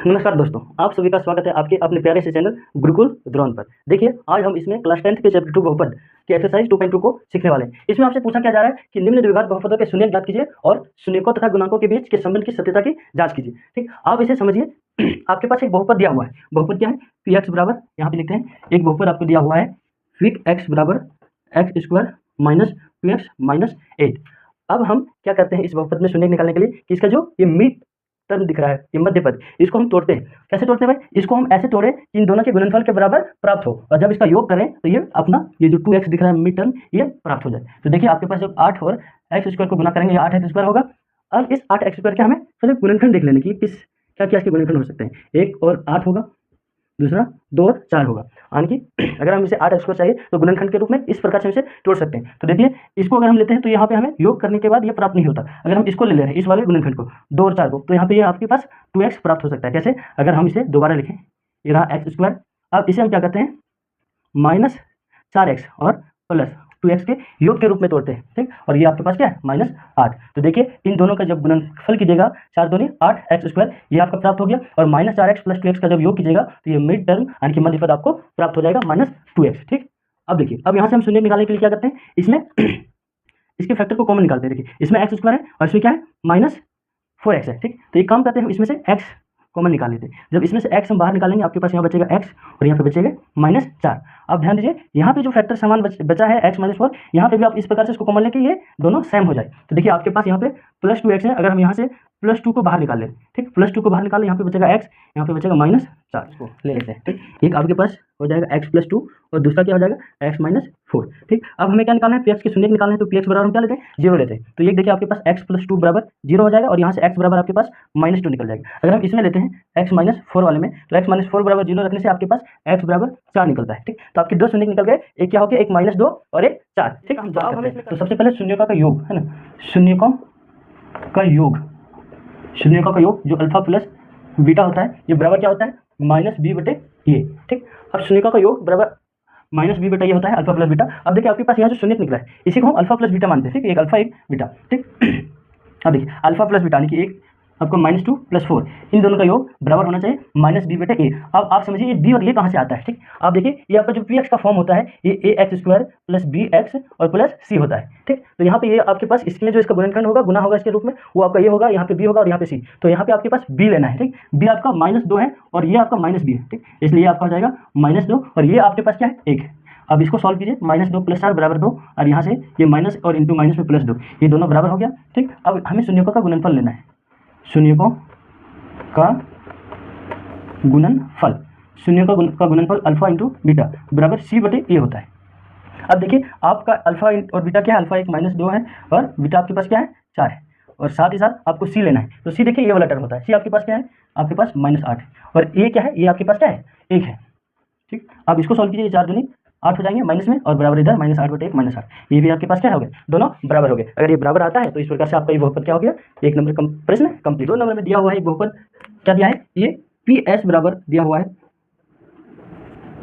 नमस्कार दोस्तों, आप सभी का स्वागत है आपके अपने प्यारे से चैनल गुरुकुल द्रोण पर। देखिए, आज हम इसमें क्लास 10th के चैप्टर 2 बहुपद के एक्सरसाइज 2.2 को सीखने वाले हैं। इसमें आपसे पूछा क्या जा रहा है कि निम्न द्विघात बहुपदों के शून्य ज्ञात कीजिए और शून्यकों तथा गुणांकों के बीच के संबंध की सत्यता की जांच कीजिए। ठीक, आप इसे समझिए। आपके पास एक बहुपद दिया हुआ है। बहुपद क्या है? पी एक्स बराबर, यहाँ पे लिखते हैं, एक बहुपद आपको दिया हुआ है फिक एक्स बराबर x square minus 2x minus 8। अब हम क्या करते हैं इस बहुपद में शून्य निकालने के लिए कि इसका जो ये मिड टर्म दिख रहा है, ये मध्य पद, इसको हम तोड़ते हैं। कैसे तोड़ते हैं भाई? इसको हम ऐसे तोड़े कि इन दोनों के गुणनफल के बराबर प्राप्त हो, और जब इसका योग करें तो ये अपना ये जो 2x दिख रहा है मिड टर्म, ये प्राप्त हो जाए। तो देखिए, आपके पास जब 8 और एक्स स्क्वायर को गुना करेंगे, 8 एक्स स्क्वायर होगा। अब इस 8 एक्स स्क्वायर के हमें पहले गुणनखंड देख लेने की, किस क्या क्या इसके गुणनखंड हो सकते हैं। 1 और 8 होगा, दूसरा 2 और 4 होगा। यानी कि अगर हम इसे 8 एक्स चाहिए तो गुणनखंड के रूप में इस प्रकार से इसे तोड़ सकते हैं। तो देखिए, इसको अगर हम लेते हैं तो यहाँ पे हमें योग करने के बाद ये प्राप्त नहीं होता। अगर हम इसको ले रहे हैं, इस वाले गुणनखंड को, 2 और 4 को, तो यहाँ पे ये आपके पास 2x प्राप्त हो सकता है। कैसे? अगर हम इसे दोबारा लिखें, ये रहा एक्स स्क्वायर। अब इसे हम क्या करते हैं, माइनस 4x और प्लस 2x के योग के रूप में तोड़ते हैं। ठीक, और ये आपके पास क्या है, -8। तो देखिए, इन दोनों का जब गुणनफल कीजिएगा, 4 दूनी 8 एक्स स्क्वायर, ये आपका प्राप्त हो गया। और -4x प्लस 2x का जब योग कीजिएगा तो ये मिड टर्म यानी कि मध्य पद आपको प्राप्त हो जाएगा -2x। ठीक, अब देखिए, अब यहाँ से हम शून्य निकालने के लिए क्या करते हैं, इसमें इसके फैक्टर को कॉमन निकालते हैं। देखिए, इसमें एक्स स्क्वायर है और इसमें क्या है, -4x है। ठीक, तो एक काम करते हैं, हम इसमें से x कॉमन निकाल लेते हैं। जब इसमें से x हम बाहर निकालेंगे, आपके पास यहाँ बचेगा x और यहाँ पे बचेगा -4। अब ध्यान दीजिए, यहाँ पे जो फैक्टर समान बचा है x -4, यहाँ पे भी आप इस प्रकार से इसको कॉमन लेके ये दोनों सेम हो जाए। तो देखिए, आपके पास यहाँ पे +2x है। अगर हम यहाँ से +2 को बाहर निकाल लें, ठीक, +2 को बाहर निकालें, यहाँ पे बचेगा x, यहाँ पे बचेगा -4। इसको ले लेते हैं। ठीक, एक आपके पास हो जाएगा x +2 और दूसरा क्या हो जाएगा, x -4। ठीक, अब हमें क्या निकालना है, px के शून्य निकालना है। तो px बराबर हम क्या लेते हैं, 0 लेते हैं। तो ये देखिए, आपके पास x +2 बराबर 0 हो जाएगा और यहाँ से x बराबर आपके पास -2 निकल जाएगा। अगर हम इसमें लेते हैं x -4 वाले में, तो x -4 बराबर 0 रखने से आपके पास x बराबर 4 निकलता है। ठीक, तो आपके दो शून्य निकल गए, एक क्या हो गया, एक -2 और एक 4। ठीक, हम जवाब हमें, तो सबसे पहले शून्यकों का योग है ना, शून्यकों का योग, शून्यकों का योग जो अल्फा प्लस बीटा होता है, ये बराबर क्या होता है, -b/a। ठीक, अब शून्यकों का योग बराबर -b/a होता है, अल्फा प्लस बीटा। अब देखिए, आपके पास यहाँ जो शून्य निकला है, इसी को हम अल्फा प्लस बीटा मानते हैं। ठीक, एक अल्फा एक बीटा। ठीक, अब देखिए, अल्फा प्लस बीटा यानी कि एक आपको -2 + 4, इन दोनों का योग बराबर होना चाहिए -b/a। अब आप समझिए, ये b और ये कहाँ से आता है। ठीक, आप देखिए, ये आपका जो px का फॉर्म होता है, ये ax स्क्वायर प्लस bx और प्लस c होता है। ठीक, तो यहाँ पे ये आपके पास इसमें जो इसका गुणनखंड होगा, गुना होगा इसके रूप में, वो आपका ये होगा, यहाँ पे b होगा और यहाँ पे c। तो यहाँ पे आपके पास b लेना है। ठीक, b आपका -2 है और ये आपका -b है। ठीक, इसलिए आपका हो जाएगा -2 और ये आपके पास क्या है, 1। अब इसको सॉल्व कीजिए, -2 + 4 बराबर 2, और यहाँ से ये माइनस और इंटू माइनस में +2, ये दोनों बराबर हो गया। ठीक, अब हमें शून्यकों का गुणनफल लेना है। शून्यकों का गुणनफल, शून्यकों का गुणनफल अल्फा इंटू बीटा बराबर c/a होता है। अब देखिए, आपका अल्फा और बीटा क्या है, अल्फा एक -2 है और बीटा आपके पास क्या है, 4 है, और साथ ही साथ आपको c लेना है। तो c देखिए, ये वाला टर्म होता है। c आपके पास क्या है, आपके पास -8 है, और a क्या है, ये आपके पास क्या है, 1 है। ठीक, अब इसको सॉल्व कीजिए, 4 दूनी 8 हो जाएंगे माइनस में, और बराबर इधर -8/1 -8, ये भी आपके पास क्या हो गया, दोनों बराबर हो गए। अगर ये बराबर आता है तो इस प्रकार से आपका ये बहुपद क्या हो गया, 1 नंबर का प्रश्न कंप्लीट। 2 नंबर में दिया हुआ है एक बहुपद, क्या दिया है, ये PS बराबर दिया हुआ है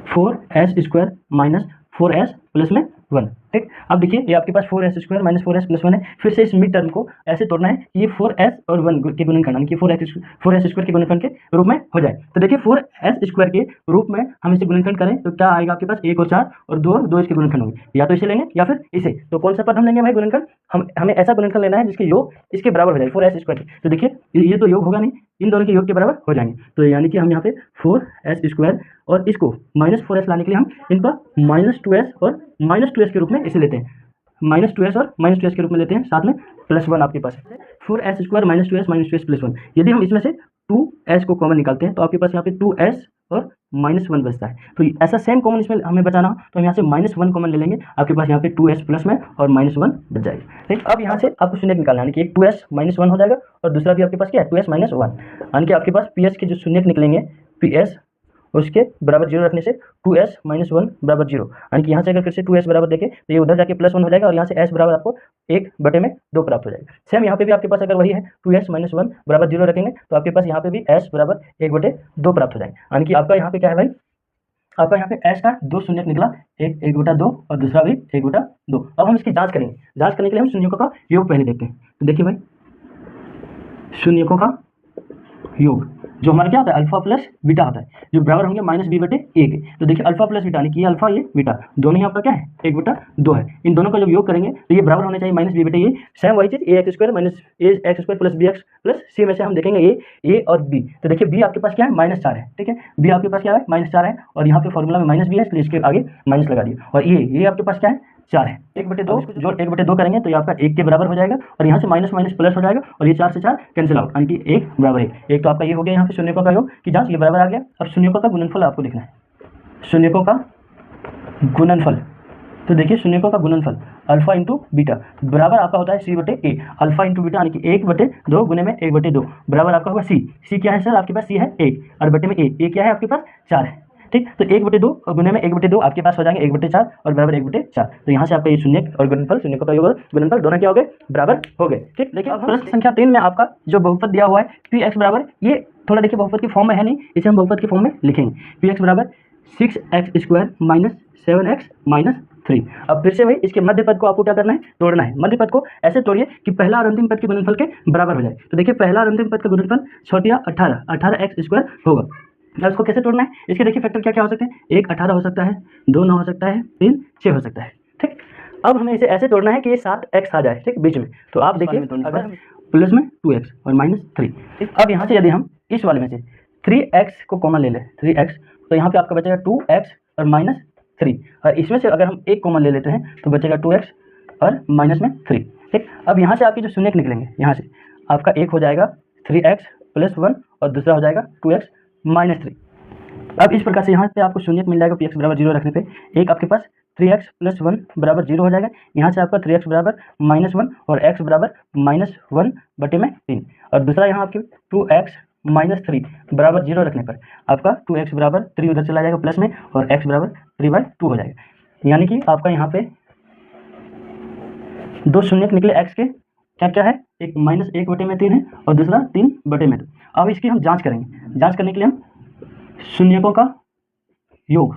4s² - 4s + 1। ठीक, अब देखिए, ये आपके पास 4s² - 4s + 1 है। फिर से इस मिड टर्म को ऐसे तोड़ना है कि ये 4s और 1 के गुणनखंड यानी कि 4s² के गुणनखंड के रूप में हो जाए। तो देखिए, 4s² के रूप में हम इसे गुणनखंड करें तो क्या आएगा आपके पास, 1 और 4 और 2 और 2 इसके गुणनखंड होंगे, या तो इसे लेंगे या फिर इसे। तो कौन सा पद हम लेंगे भाई गुणनखंड, हमें ऐसा गुणनखंड लेना है जिसके योग इसके बराबर हो जाए, 4s² के। तो देखिए, ये तो योग होगा नहीं, इन दोनों के योग के बराबर हो जाएंगे। तो यानी कि हम यहाँ पे 4s² और इसको -4s लाने के लिए हम इनका -2s और -2s के रूप में इसे लेते हैं, -2s और -2s के रूप में लेते हैं, साथ में +1 आपके पास है। 4s² -2s + 1, यदि हम इसमें से 2s को कॉमन निकालते हैं तो आपके पास यहाँ पे 2s और -1 बचता है। तो ऐसा सेम कॉमन इसमें हमें बचाना हो तो हम यहाँ से -1 कॉमन ले लेंगे, आपके पास यहाँ पे 2s प्लस में और -1 बच जाएगा। ठीक, अब यहाँ से आपको शून्य निकालना है, यानी कि एक 2s -1 हो जाएगा और दूसरा भी आपके पास क्या है, 2s - 1, यानी कि आपके पास ps के जो शून्य निकलेंगे, ps उसके बराबर 0 रखने से 2s - 1 बराबर 0, यानी कि यहाँ से अगर फिर से 2s बराबर देखें तो ये उधर जाके +1 हो जाएगा और यहाँ से s बराबर आपको 1/2 प्राप्त हो जाएगा। सेम यहाँ पे भी आपके पास अगर वही है, 2s - 1 बराबर 0 रखेंगे तो आपके पास यहाँ पे भी s बराबर 1/2 प्राप्त हो जाएगा। यानी कि आपका यहाँ पे क्या है भाई, आपका यहाँ पे s का 2 शून्य निकला, एक 1/2 और दूसरा भी 1/2। अब हम इसकी जाँच करेंगे, जाँच करने के लिए हम शून्यकों का योग पहले देखते हैं। तो देखिए भाई, शून्यकों का योग, जो हमारा क्या होता है अल्फा प्लस बीटा होता है, जो बराबर होंगे माइनस बी बटे ए के। तो देखिए अल्फा प्लस बीटा यानी कि ये अल्फा ये बीटा दोनों ही आपका क्या है 1/2 है। इन दोनों का जब योग करेंगे तो ये बराबर होना चाहिए माइनस बी बटे ए। सेम वही चीज A X square minus A X square plus B X plus C में से हम देखेंगे ए और बी। तो देखिए बी आपके पास क्या है -4 है, ठीक है, बी आपके पास क्या है -4 है और यहाँ पे फॉर्मूला में माइनस बी है इसलिए इसके आगे माइनस लगा दिया। और ये आपके पास क्या है 4 है, 1/2 जो 1/2 करेंगे तो ये आपका 1 के बराबर हो जाएगा और यहाँ से माइनस माइनस प्लस हो जाएगा और ये 4 से 4 कैंसिल आउट यानी कि 1 बराबर 1। तो आपका ये हो गया यहाँ पे शून्यकों का योग की जांच, ये बराबर आ गया। अब शून्यकों का गुणनफल आपको लिखना है, शून्यकों का गुणनफल। तो देखिए शून्यकों का गुणनफल अल्फा इंटू बीटा बराबर आपका होता है सी बटे ए। अल्फा इंटू बीटा यानी कि 1/2 गुने में 1/2 बराबर आपका होगा सी क्या है सर आपके पास सी है 1 और बटे में ए क्या है आपके पास 4 है, ठीक। तो 1/2 और गुने में 1/2 आपके पास हो जाएंगे 1/4 और बराबर 1/4। तो यहाँ से आपका ये शून्य और गुणनफल शून्यकों का योग और गुणनफल दोनों क्या हो गए बराबर हो गए, ठीक। देखिए अब प्रश्न संख्या 3 में आपका जो बहुपद दिया हुआ है पी एक्स बराबर, ये थोड़ा देखिए बहुपद की फॉर्म में है नहीं, इसे हम बहुपद की फॉर्म में लिखेंगे। पी एक्स बराबर 6x² माइनस 7x - 3। अब फिर से वही इसके मध्य पद को आपको क्या करना है तोड़ना है। मध्य पद को ऐसे तोड़िए कि पहला और अंतिम पद के गुणनफल के बराबर हो जाए। तो देखिए पहला और अंतिम पद का गुणनफल छोटिया 18x² होगा। अब इसको कैसे तोड़ना है, इसके देखिए फैक्टर क्या क्या हो सकते हैं, 1 18 हो सकता है, 2 9 हो सकता है, 3 6 हो सकता है, ठीक। अब हमें इसे ऐसे तोड़ना है कि ये 7x आ जाए, ठीक, बीच में। तो आप देखिए अगर प्लस में 2x और -3, ठीक। अब यहाँ से यदि हम इस वाले में से 3x को कॉमन ले लें 3x, तो यहाँ पे आपका बचेगा 2x और -3 और इसमें से अगर हम एक कॉमन ले लेते हैं तो बचेगा 2x और -3, ठीक। अब यहाँ से आपके जो शून्य निकलेंगे यहाँ से आपका एक हो जाएगा 3x + 1 और दूसरा हो जाएगा 2x -3। अब इस प्रकार से यहाँ पे आपको शून्य मिल जाएगा पी एक्स बराबर 0 रखने पे। एक आपके पास 3x + 1 बराबर 0 हो जाएगा, यहाँ से आपका 3x बराबर -1 और x बराबर -1/3 और दूसरा यहाँ आपके 2x -3 बराबर 0 रखने पर आपका 2x बराबर 3 उधर चला जाएगा प्लस में और x बराबर 3/2 हो जाएगा। यानी कि आपका यहाँ पे दो शून्य निकले x के, क्या क्या है, एक -1/3 है और दूसरा 3/2। अब इसकी हम जांच करेंगे। जांच करने के लिए हम शून्यकों का योग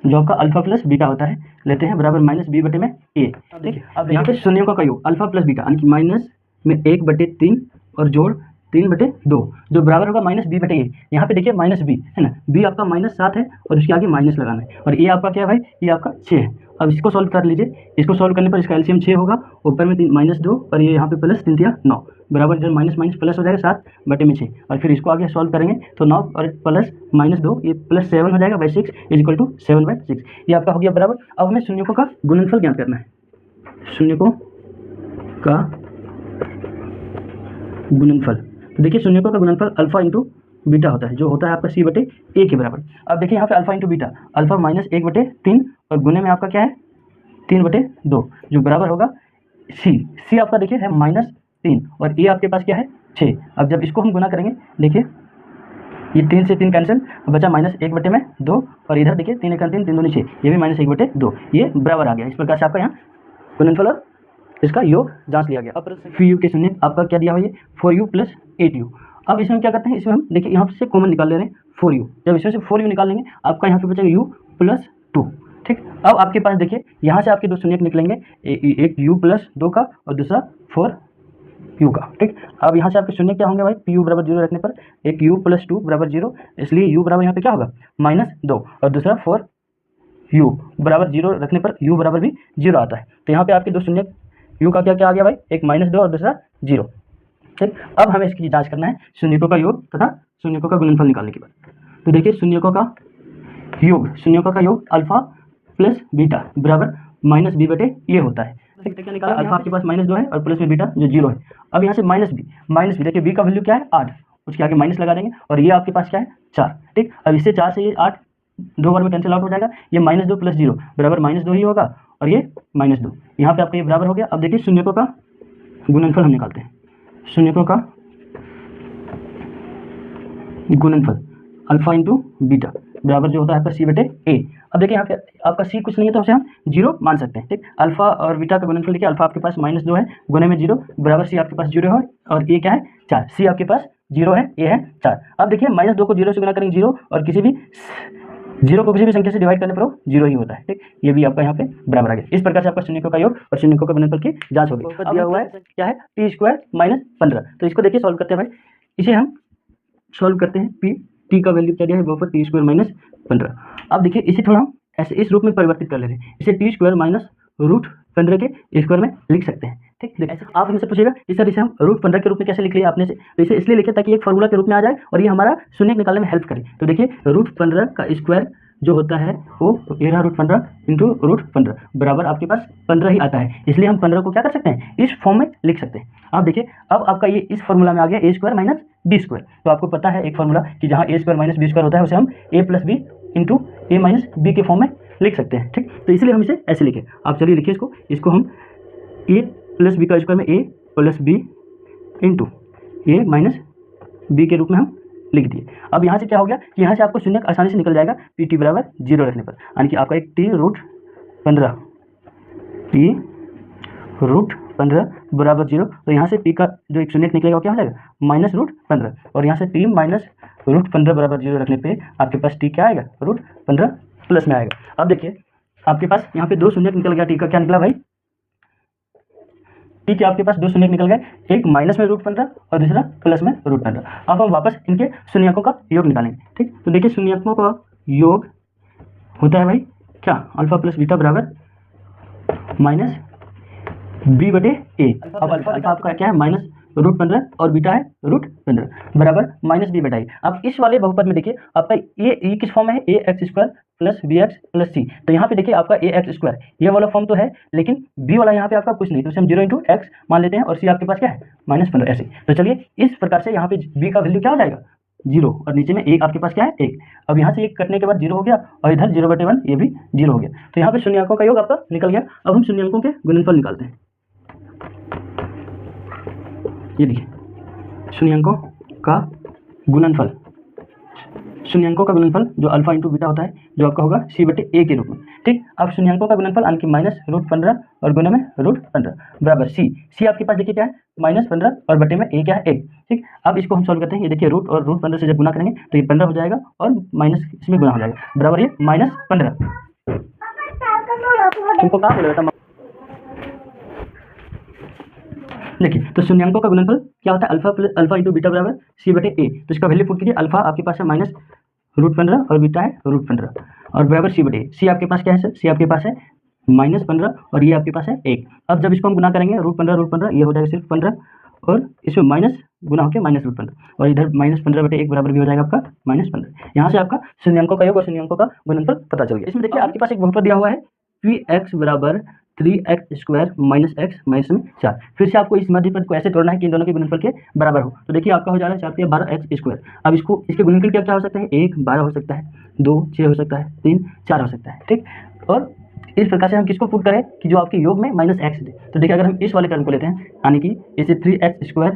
जो आपका अल्फा प्लस बीटा होता है लेते हैं बराबर -b/a, ठीक है। अब यहाँ पे शून्यकों का योग अल्फा प्लस बीटा यानी कि माइनस में 1/3 और जोड़ 3/2 जो बराबर होगा -b/a। यहाँ पे देखिए -b है ना, b आपका -7 है और उसके आगे माइनस लगाना है और ये आपका क्या है भाई, ये आपका 6 है। अब इसको सॉल्व कर लीजिए, इसको सॉल्व करने पर इसका एलसीएम 6 होगा, ऊपर में -2 और ये यहाँ पे प्लस 3 × 9 बराबर जो माइनस माइनस प्लस हो जाएगा 7/6 और फिर इसको आगे सॉल्व करेंगे तो 9 और प्लस -2 ये +7 हो जाएगा 6 = 7/6। ये आपका हो गया बराबर। अब हमें शून्यकों का गुणनफल ज्ञात करना है। शून्यकों का गुणनफल, तो देखिए शून्यकों का गुणनफल अल्फा इंटू बीटा होता है जो होता है आपका c/a के बराबर। अब देखिए यहाँ पे अल्फा इंटू बीटा अल्फा -1/3 और गुने में आपका क्या है 3/2 जो बराबर होगा c आपका देखिए है -3 और a आपके पास क्या है 6। अब जब इसको हम गुना करेंगे देखिए ये 3 से 3 कैंसिल बचा -1/2 और इधर देखिए 3 × 3 3 दूनी 6 ये भी -1/2 ये बराबर आ गया। इस प्रकार से आपका यहाँ गुणनफल और इसका योग जांच लिया गया। अब पी यू के शून्य आपका क्या दिया हुआ है 4u + 8u। अब इसमें क्या करते हैं, इसमें हम देखिए यहाँ से कॉमन निकाल ले रहे हैं 4u। जब इसमें से 4u निकाल लेंगे आपका यहाँ पे बचेगा u + 2, ठीक। अब आपके पास देखिए यहाँ से आपके दो शून्य निकलेंगे, एक u + 2 का और दूसरा 4u का, ठीक। अब यहाँ से आपके शून्य क्या होंगे भाई, पी बराबर 0 रखने पर एक u + 2 बराबर 0 इसलिए u बराबर यहाँ पे क्या होगा -2 और दूसरा 4u बराबर 0 रखने पर u बराबर भी 0 आता है। तो यहाँ पे आपके दो शून्य u का क्या क्या आ गया भाई, एक -2 और दूसरा 0, ठीक। अब हमें इसकी जांच करना है शून्यकों का योग तथा शून्यकों का गुणनफल निकालने के बाद। तो देखिए शून्यकों का योग अल्फा प्लस बीटा बराबर -b/a होता है। निकाला अल्फा आपके पास -2 है और प्लस में बीटा जो 0 है। अब यहाँ से -b देखिए b का वैल्यू क्या है 8, उसके आगे माइनस लगा देंगे और ये आपके पास क्या है 4, ठीक। अब इससे 4 से ये 8 दो बार में कैंसिल आउट हो जाएगा, ये -2 + 0 बराबर -2 ही होगा और ये -2 यहाँ पे आपका ये बराबर हो गया। अब देखिए शून्यकों का गुणनफल हम निकालते हैं। शून्यकों का गुणनफल अल्फा इंटू बीटा बराबर जो होता है आपका c/a। अब देखिए यहाँ पे आपका c कुछ नहीं है तो उसे हम 0 मान सकते हैं, ठीक। अल्फा और बीटा का गुणनफल देखिए अल्फा आपके पास -2 है गुने में 0 बराबर c आपके पास 0 है और a क्या है 4, c आपके पास 0 है a है 4। अब देखिए -2 को 0 से गुना करेंगे 0 और किसी भी 0 को किसी भी संख्या से डिवाइड करने पर वो 0 ही होता है, ठीक। ये भी आपका यहाँ पे बराबर आ गया। इस प्रकार से आपका शून्यकों का योग और शून्यकों का गुणनफल की जांच होगी। दिया हुआ है क्या है t² - 15। तो इसको देखिए सॉल्व करते हैं भाई। इसे हम सॉल्व करते हैं। पी टी का वैल्यू क्या दिया है बहुपद टी स्क्वायर माइनस 15। अब देखिए इसे थोड़ा हम ऐसे इस रूप में परिवर्तित कर ले रहे हैं, इसे टी स्क्वायर माइनस रूट 15 के स्क्वायर में लिख सकते हैं। ठीक, देखिए आप हमसे पूछेगा इस सर इसे हम रूट 15 के रूप में कैसे लिख लिया आपने से, तो इसे इसलिए लिखे ताकि एक फॉर्मूला के रूप में आ जाए और ये हमारा शून्य निकालने में हेल्प करे। तो देखिए रूट 15 का स्क्वायर जो होता है वो 13 रूट 15 इंटू रूट 15 बराबर आपके पास 15 ही आता है, इसलिए हम 15 को क्या कर सकते हैं इस फॉर्म में लिख सकते हैं। आप देखिए अब आपका ये इस फॉर्मूला में आ गया ए स्क्वायर माइनस बी स्क्वायर। तो आपको पता है एक फॉर्मूला कि जहाँ ए स्क्वायर माइनस बी स्क्वायर होता है उसे हम ए प्लस बी इंटू ए माइनस बी के फॉर्म में लिख सकते हैं। ठीक, तो इसलिए हम इसे ऐसे लिखे। आप चलिए लिखिए इसको हम ए प्लस बी का स्क्वायर में ए प्लस बी इंटू ए माइनस बी के रूप में हम लिख दिए। अब यहाँ से क्या हो गया कि यहाँ से आपको शून्य आसानी से निकल जाएगा पी टी बराबर 0 रखने पर, यानी कि आपका एक टी रूट 15 टी रूट 15 बराबर 0। तो यहाँ से पी का जो एक शून्य निकलेगा वो क्या हो जाएगा माइनस रूट 15, और यहाँ से टी माइनस रूट 15 बराबर 0 रखने पे आपके पास टी क्या आएगा रूट 15 प्लस में आएगा। अब देखिए आपके पास यहाँ पे दो शून्य निकल गया, टी का क्या निकला भाई, टी के आपके पास दो शून्य निकल गए, एक माइनस में रूट 15 और दूसरा प्लस में रूट 15। अब हम वापस इनके शून्यकों का योग निकालेंगे। ठीक, तो देखिए शून्यकों का योग होता है भाई क्या अल्फा प्लस बीटा बराबर माइनस बी बटे ए। अब अल्फा आपका क्या है माइनस रूट 15 और बीटा है रूट 15 बराबर माइनस बी बटा ए। अब इस वाले बहुपद में देखिए आपका ए किस फॉर्म में है, A X square plus B X plus C. तो यहाँ पे देखिए आपका ए एक्स स्क्वायर ये वाला फॉर्म तो है, लेकिन बी वाला यहाँ पे आपका कुछ नहीं, तो हम 0 इंटू एक्स मान लेते हैं और सी आपके पास क्या है माइनस 15 ऐसे। तो चलिए इस प्रकार से यहाँ पे बी का वैल्यू क्या हो जाएगा 0 और नीचे में एक आपके पास क्या है 1। अब यहाँ से एक कटने के बाद 0 हो गया और इधर 0/1 ये भी 0 हो गया। तो यहाँ पे शून्यकों का योग आपका निकल गया। अब हम शून्यकों के गुणनफल निकालते हैं। ये देखिए शून्यकों का गुणनफल, शून्यकों का गुणनफल जो अल्फा इंटू बीटा होता है जो आपका होगा सी बटे ए के रूप में। ठीक, अब शून्यकों का गुणनफल यानी कि माइनस रूट 15 और गुणे में रूट 15 बराबर सी आपके पास देखिए क्या है माइनस 15 और बटे में ए क्या है 1। ठीक, अब इसको हम सॉल्व करते हैं। ये देखिए रूट और रूट 15 से जब गुना करेंगे तो ये 15 हो जाएगा और माइनस इसमें गुना हो जाएगा बराबर ये माइनस 15। तुमको कहाँ बोला था देखिए, तो शून्यकों का गुणनफल क्या होता है अल्फा इंटू बीटा बराबर सी बटे ए। तो इसका वैल्यू पुट कीजिए, अल्फा आपके पास है माइनस रूट 15 और बीटा है रूट 15 और बराबर सी बटे ए। सी आपके पास क्या है सर, सी आपके पास है माइनस 15 और ये आपके पास है 1। अब जब इसको हम गुना करेंगे रूट 15 ये हो जाएगा सिर्फ 15 और इसमें माइनस गुना होकर माइनस रूट 15 और इधर माइनस 15 बटे 1 बराबर भी हो जाएगा आपका माइनस 15। यहाँ से आपका शून्यकों का योग और शून्यकों का गुणनफल पता चल गया। इसमें देखिए आपके पास एक बहुपद दिया हुआ है पी एक्स बराबर 3x square minus x minus में 4। फिर से आपको इस मध्य पद को ऐसे तोड़ना है कि इन दोनों के गुणनफल के बराबर हो। तो देखिए आपका हो जा रहा है 4 × 12 एक्स स्क्वायर। अब इसको इसके गुणनफल क्या हो सकता है 1 12 हो सकता है, 2 6 हो सकता है, 3 4 हो सकता है। ठीक, और इस प्रकार से हम किसको पुट करें कि जो आपके योग में माइनस एक्स दे। तो देखिए अगर हम इस वाले टर्म को लेते हैं यानी कि इसे 3x स्क्वायर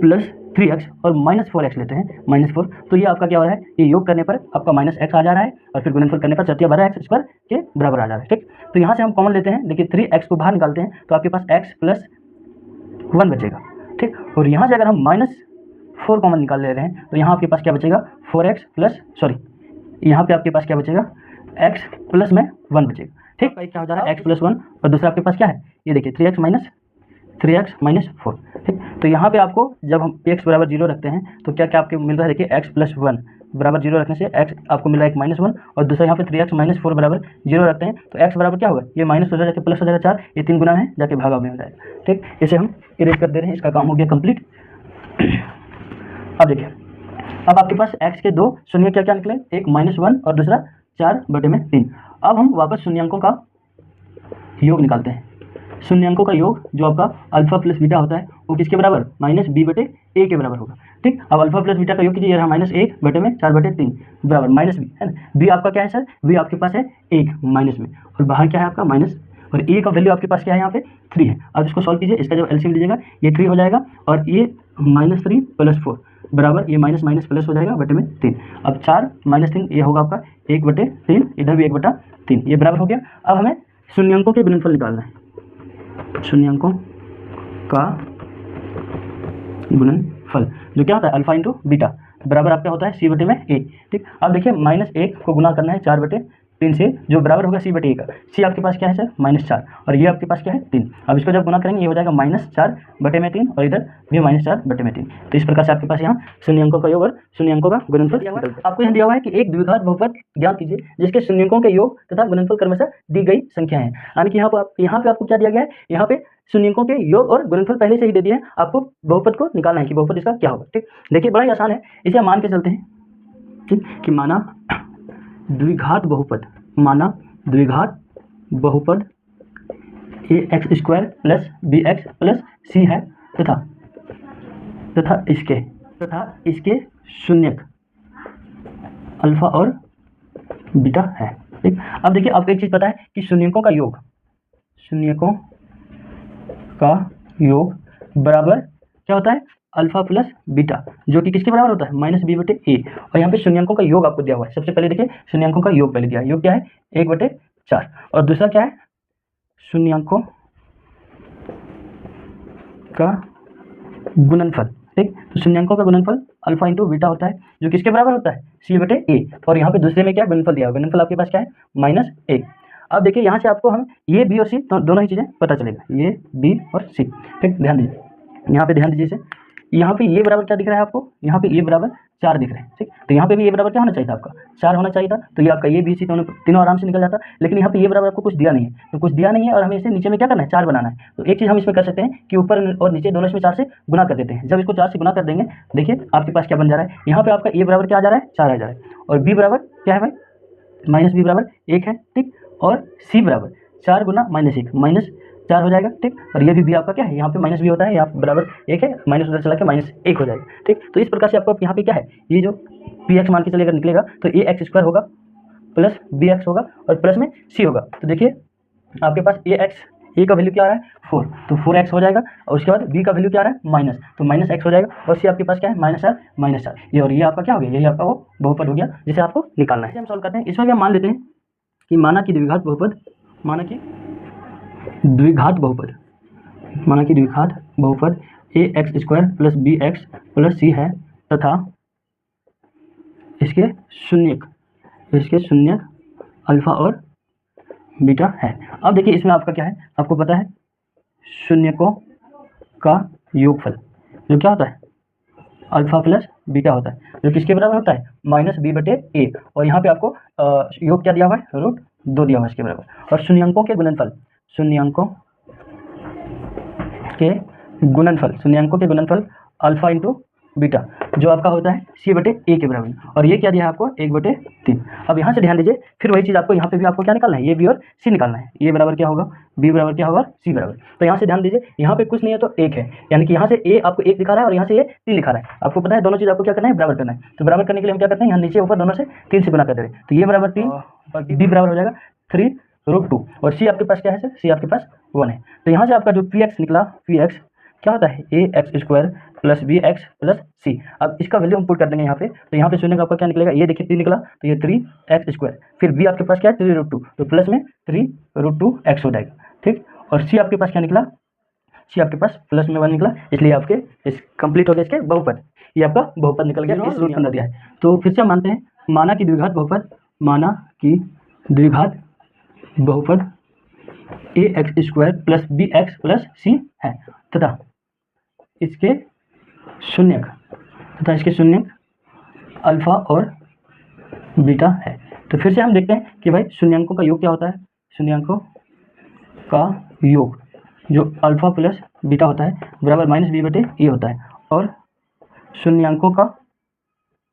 प्लस 3x और माइनस 4x लेते हैं माइनस 4, तो ये आपका क्या हो रहा है ये योग करने पर आपका माइनस x आ जा रहा है और फिर गुणनफल करने पर 4 × 12 एक्स स्क्वायर के बराबर आ जा रहा है। ठीक, तो यहाँ से हम कॉमन लेते हैं। देखिए 3x को बाहर निकालते हैं तो आपके पास x प्लस 1 बचेगा। ठीक, और यहाँ से अगर हम माइनस 4 कॉमन निकाल ले रहे हैं तो यहाँ आपके पास क्या बचेगा 4x प्लस यहाँ पे आपके पास क्या बचेगा x प्लस में 1 बचेगा। ठीक, क्या हो जा रहा है x प्लस 1 और दूसरा आपके पास क्या है ये देखिए 3x माइनस 4। ठीक, तो यहाँ पे आपको जब हम x बराबर 0 रखते हैं तो क्या क्या आपको मिल रहा है देखिए x प्लस 1 बराबर 0 रखने से x आपको मिल रहा है एक माइनस 1 और दूसरा यहाँ पे 3x माइनस 4 बराबर 0 रखते हैं तो x बराबर क्या होगा ये माइनस हो जाएगा प्लस हो जाएगा 4, ये 3 गुना है जाके भागा में हो जाएगा। ठीक, इसे हम इरेज कर दे रहे हैं, इसका काम हो गया कंप्लीट। अब देखिए अब आपके पास x के दो शून्य क्या क्या निकले, एक -1 और दूसरा 4/3। अब हम वापस शून्यकों का योग निकालते हैं। शून्यकों का योग जो आपका अल्फा प्लस बीटा होता है वो किसके बराबर -b/a के बराबर होगा। ठीक, अब अल्फा प्लस बीटा का योग कीजिए, -1 4/3 बराबर माइनस बी है ना। बी आपका क्या है सर, बी आपके पास है 1 माइनस में और बाहर क्या है आपका माइनस, और ए का वैल्यू आपके पास क्या है यहाँ पे 3 है। अब इसको सॉल्व कीजिए, इसका जब एलसीएम लीजिएगा ये 3 हो जाएगा और ये -3 + 4 बराबर ये माइनस माइनस प्लस हो जाएगा बटे में 3। अब 4 - 3 ये होगा आपका 1/3, इधर भी 1/3, ये बराबर हो गया। अब हमें शून्यकों के गुणनफल निकालना है। शून्यकों का गुणनफल जो क्या होता है अल्फा इंटू बीटा बराबर आपका होता है c/a। ठीक, अब देखिए -1 को गुना करना है 4/3 3 से, जो बराबर होगा c बटे a का। c आपके पास क्या है सर, -4, और ये आपके पास क्या है 3। अब इसको जब गुना करेंगे ये हो जाएगा -4 बटे में 3, और इधर भी -4 बटे में 3। तो इस प्रकार से आपके पास यहाँ शून्य अंकों का योग और शून्य अंकों का गुणनफल दिया हुआ है। आपको यहाँ दिया हुआ है कि एक द्विघात बहुपद ज्ञात कीजिए जिसके शून्य अंकों के योग तथा गुणनफल क्रमशः दी गई संख्या है। यानी कि यहाँ पे आपको क्या दिया गया है, यहाँ पे शून्य अंकों के योग और गुणनफल पहले से ही दे दिए हैं, आपको बहुपद को निकालना है कि बहुपद इसका क्या होगा। ठीक, देखिए बड़ा ही आसान है, इसे हम मान के चलते हैं। ठीक, कि माना द्विघात बहुपद, माना द्विघात बहुपद ax² plus bx plus c है तथा इसके शून्यक अल्फा और बीटा है। ठीक, अब देखिए आपको एक चीज पता है कि शून्यकों का योग बराबर क्या होता है, अल्फा प्लस बीटा, जो कि किसके बराबर होता है, -b बटे a। और यहाँ पे शून्यकों का योग आपको दिया हुआ है। सबसे पहले देखिए शून्यकों का योग पहले दिया है, योग क्या है 1/4, और दूसरा क्या है शून्यकों का गुणनफल। ठीक, तो शून्यकों का गुणनफल अल्फा इंटू बीटा होता है, जो किसके बराबर होता है c बटे a। और यहाँ पे दूसरे में क्या गुणनफल दिया हुआ, गुणनफल आपके पास क्या है -1। अब देखिए यहाँ से आपको हम ये b और c दोनों ही चीजें पता चलेगा, ये b और c। ठीक, ध्यान दीजिए, यहाँ पे ध्यान दीजिए इसे, यहाँ पे ये बराबर क्या दिख रहा है आपको, यहाँ पे ये बराबर 4 दिख रहे हैं। ठीक, तो यहाँ पे भी ये बराबर क्या होना चाहिए था, आपका 4 होना चाहिए था। तो ये आपका ये बी सी तीनों आराम से निकल जाता, लेकिन यहाँ पे ये बराबर आपको कुछ दिया नहीं है, तो कुछ दिया नहीं है और हमें इसे नीचे में क्या करना है, 4 बनाना है। तो एक चीज़ हम इसमें कर सकते हैं कि ऊपर और नीचे दोनों इसमें 4 से गुना कर देते हैं। जब इसको 4 से गुना कर देंगे, देखिए आपके पास क्या बन जा रहा है, यहाँ पे आपका ए बराबर क्या आ जा रहा है, 4 आ जा रहा है, और बी बराबर क्या है भाई, -b बराबर 1 है। ठीक, और सी बराबर 4 गुना -1 -4 हो जाएगा। ठीक, और ये भी आपका क्या है, यहाँ पे -b होता है, यहाँ बराबर 1 है, माइनस उधर चला के -1 हो जाएगा। ठीक, तो इस प्रकार से आपको यहाँ पे क्या है, ये जो px मान के चलेगा निकलेगा, तो ax² होगा प्लस bx होगा और प्लस में c होगा। तो देखिए आपके पास a का वैल्यू क्या आ रहा है 4, तो 4x हो जाएगा, और उसके बाद b का वैल्यू क्या आ रहा है माइनस, तो -x हो जाएगा, और c आपके पास क्या है -4 ये, और ये आपका क्या हो गया, यही आपका वो बहुपद हो गया जिसे आपको निकालना है। हम सॉल्व करते हैं। इसमें हम मान लेते हैं कि माना कि द्विघात बहुपद ax² plus bx plus c है तथा इसके शून्यक अल्फा और बीटा है। अब देखिए इसमें आपका क्या है, आपको पता है शून्यकों का योगफल जो क्या होता है अल्फा प्लस बीटा होता है, जो किसके बराबर होता है -b बटे a, और यहाँ पे आपको योग क्या दिया हुआ है, √2 दिया हुआ है इसके बराबर। और शून्यकों के गुणनफल अल्फा इंटू बीटा जो आपका होता है c बटे a के बराबर, और ये क्या दिया है आपको 1/3। अब यहाँ से ध्यान दीजिए, फिर वही चीज़ आपको यहाँ पे भी आपको क्या निकालना है, ये b और c निकालना है। ये बराबर क्या होगा, b बराबर क्या होगा, c बराबर। तो यहाँ से ध्यान दीजिए, यहाँ पे कुछ नहीं है तो 1 है, यानी कि यहाँ से a आपको 1 दिखा रहा है और यहाँ से ये 3 दिखा रहा है। आपको पता है दोनों चीज़ आपको क्या करना है, बराबर करना है। तो बराबर करने के लिए हम क्या करते हैं, यहाँ नीचे ऊपर दोनों से 3 से गुना कर दे रहे हैं, तो ये बराबर 3 और b बराबर हो जाएगा 3√2, और c आपके पास क्या है सर, c आपके पास 1 है। तो यहाँ से आपका जो px निकला, px क्या होता है ax² plus bx plus c। अब इसका वैल्यू हम पुट कर देंगे यहाँ पे, तो यहाँ पे शून्य का आपका क्या निकलेगा, ये देखिए 3 निकला, तो ये 3x², फिर b आपके पास क्या है 3√2, तो प्लस में 3√2x हो जाएगा। ठीक, और c आपके पास क्या निकला, c आपके पास प्लस में 1 निकला, इसलिए आपके इस कंप्लीट हो गया इसके बहुपद, ये आपका बहुपद निकल गया, इस √15 दिया है। तो फिर से हम मानते हैं माना कि द्विघात बहुपद ax² plus bx plus c है तथा इसके शून्यक अल्फा और बीटा है। तो फिर से हम देखते हैं कि भाई शून्यकों का योग क्या होता है, शून्यकों का योग जो अल्फा प्लस बीटा होता है बराबर -b बटे a होता है, और शून्यकों का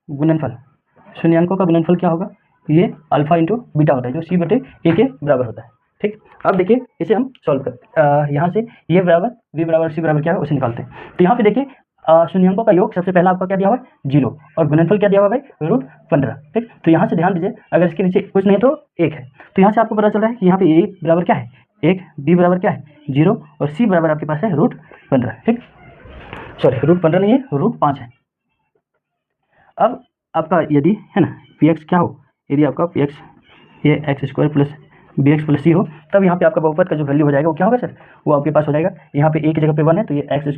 गुणनफल क्या होगा, ये अल्फा इंटू बीटा होता है जो c बटे a के बराबर होता है। ठीक, अब देखिए इसे हम सॉल्व करते हैं। यहाँ से ये बराबर b बराबर c बराबर क्या है उसे निकालते हैं। तो यहाँ पे देखिए शून्यकों का योग सबसे पहला आपका क्या दिया हुआ है 0, और गुणनफल क्या दिया हुआ है भाई √15। ठीक, तो यहाँ से ध्यान दीजिए, अगर इसके नीचे कुछ नहीं तो 1 है, तो यहाँ से आपको पता चल रहा है कि यहाँ पे a बराबर क्या है 1, b बराबर क्या है 0, और c बराबर आपके पास है √15। ठीक, सॉरी √15 नहीं है, √5 है। अब आपका यदि है ना px क्या हो, यदि आपका px ये ax² plus bx plus c हो, तब यहाँ पे आपका बहुपद का जो वैल्यू हो जाएगा वो क्या होगा सर, वो आपके पास हो जाएगा, यहाँ पे a की जगह पे 1 है तो ये x²,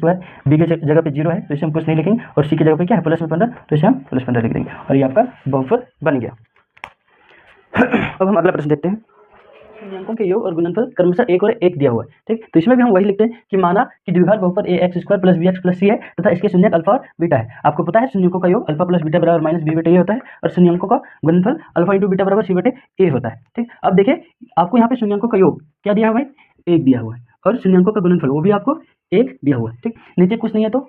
b की जगह पे 0 है तो इसे हम कुछ नहीं लिखेंगे, और c की जगह पे क्या है +15, तो इसे हम +15 लिख देंगे, और ये आपका बहुपद बन गया। अब हम अगला प्रश्न देखते हैं। शून्यांकों के योग और गुणनफल क्रमशः एक और एक दिया हुआ है, ठीक। तो इसमें भी हम वही लिखते हैं कि माना कि द्विघात बहुपद A X square plus B X plus C है तथा इसके शून्यक अल्फा और बीटा है। आपको पता है शून्यकों का योग अल्फा प्लस बीटा बराबर माइनस बी बटे ए होता है और शून्यकों का गुणनफल अल्फा इंटू बीटा बराबर सी बटे ए होता है, ठीक। अब देखिए आपको यहाँ पे शून्यकों का योग क्या दिया हुआ है, एक दिया हुआ है, और शून्यकों का गुणनफल वो भी आपको एक दिया हुआ है, ठीक। नीचे कुछ नहीं है तो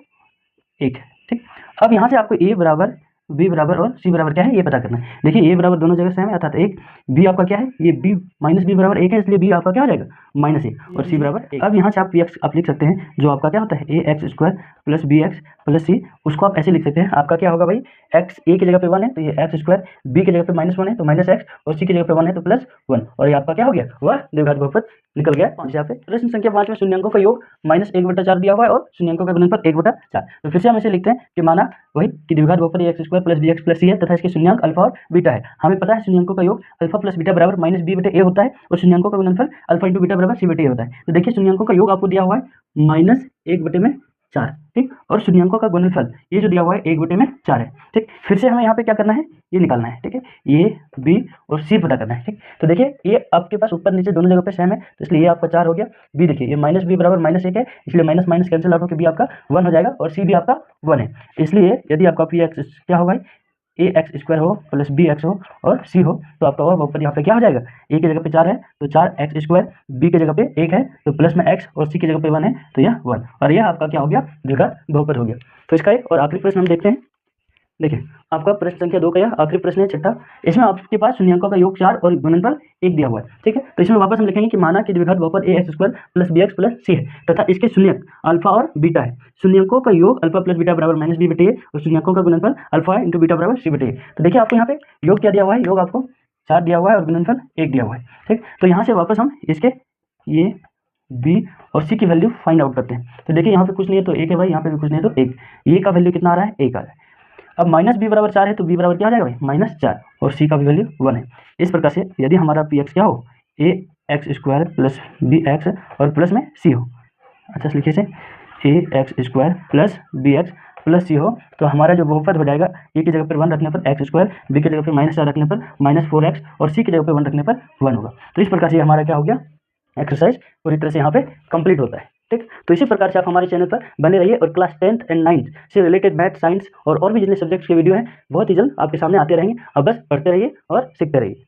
एक है, ठीक। अब यहाँ से आपको ए बराबर बी बराबर और सी बराबर क्या है ये पता करना है। देखिए ए बराबर दोनों जगह सेम है अर्थात एक, बी आपका क्या है, ये बी माइनस बी बराबर एक है, इसलिए बी आपका क्या हो जाएगा माइनस ए, और सी बराबर एक। अब यहाँ से आप पी एक्स आप लिख सकते हैं जो आपका क्या होता है A X square plus B X plus C, उसको आप ऐसे लिख सकते हैं। आपका क्या होगा भाई, एक्स ए की जगह पे 1 है तो ये एक्स स्क्वायर, बी की जगह पे -1 है तो माइनस एक्स, और सी की जगह पे 1 है तो +1, और ये आपका क्या हो गया, वह द्विघात बहुपद निकल गया। यहाँ पे प्रश्न संख्या 5 में शून्यांकों का योग -1/4 दिया हुआ है और शून्यांकों का गुणनफल 1/4। तो फिर से हम इसे लिखते हैं कि माना वही कि द्विघात बहुपद X square plus B X plus C है तथा इसके शून्यांक अल्फा और बीटा है। हमें पता है शून्यांकों का योग अल्फा प्लस बीटा बराबर माइनस बी बटे ए होता है और शून्यांकों का गुणनफल अल्फा इंटू बीटा बराबर सी बटे ए होता है। तो देखिए शून्यांकों का योग आपको दिया हुआ है -1/4, ठीक, और शून्यांकों का गुणनफल ये जो दिया हुआ है 1/4 है, ठीक। फिर से हमें यहाँ पे क्या करना है, ये निकालना है, ठीक है, ए बी और सी पता करना है, ठीक। तो देखिए ये आपके पास ऊपर नीचे दोनों जगह पे सेम है तो इसलिए ये आपका 4 हो गया। बी देखिए ये माइनस बी बराबर -1 है इसलिए माइनस माइनस कैंसिल आउट होकर बी आपका 1 हो जाएगा, और सी भी आपका 1 है। इसलिए यदि आपका पी एक्स क्या होगा, ए एक्स स्क्वायर हो प्लस बी एक्स हो और सी हो तो आपका वह बहुपद यहाँ पे क्या हो जाएगा, ए की जगह पे 4 है तो 4 एक्स स्क्वायर, बी की जगह पे 1 है तो प्लस में एक्स, और सी की जगह पे 1 है तो यह 1, और यह आपका क्या हो गया, द्विघात बहुपद हो गया। तो इसका एक और आखिरी प्रश्न हम देखते हैं। देखिए आपका प्रश्न संख्या 2 का यह आखिरी प्रश्न है, छठा। इसमें आपके पास शून्यांकों का योग 4 और गुणनफल 1 दिया हुआ है, ठीक है। तो इसमें वापस हम लिखेंगे कि माना कि द्विघात बहुपद A X square plus B X plus C है तथा इसके शून्यक अल्फा और बीटा है। शून्यकों का योग अल्फा प्लस बीटा बराबर माइनस बी बटे ए और शून्यकों का गुणनफल अल्फा इंटू बीटा बराबर सी बटे ए। तो देखिए आपको यहाँ पे योग क्या दिया हुआ है, योग आपको 4 दिया हुआ है और गुणनफल 1 दिया हुआ है, ठीक। तो यहाँ से वापस हम इसके ये बी और सी की वैल्यू फाइंड आउट करते हैं। तो देखिए यहाँ पे कुछ नहीं है तो 1 है भाई, यहाँ पे भी कुछ नहीं है तो 1, ये का वैल्यू कितना आ रहा है, 1 आ रहा है। अब माइनस बी बराबर 4 है तो बी बराबर क्या आ जाएगा भाई, -4, और सी का भी वैल्यू 1 है। इस प्रकार से यदि हमारा पी एक्स क्या हो, A X square plus B X और प्लस में सी हो, अच्छा लिखिए से A X square plus B X plus C हो, तो हमारा जो बहुपद हो जाएगा ए की जगह पर 1 रखने पर एक्स स्क्वायर, बी की जगह पर -4 रखने पर -4x और सी की जगह पर 1 रखने पर 1 होगा। तो इस प्रकार से हमारा क्या हो गया, एक्सरसाइज पूरी तरह से यहाँ पे कंप्लीट होता है, ठीक। तो इसी प्रकार से आप हमारे चैनल पर बने रहिए और क्लास 10th एंड 9th से रिलेटेड मैथ, साइंस और भी जितने सब्जेक्ट्स के वीडियो हैं बहुत ही जल्द आपके सामने आते रहेंगे। अब बस पढ़ते रहिए और सीखते रहिए।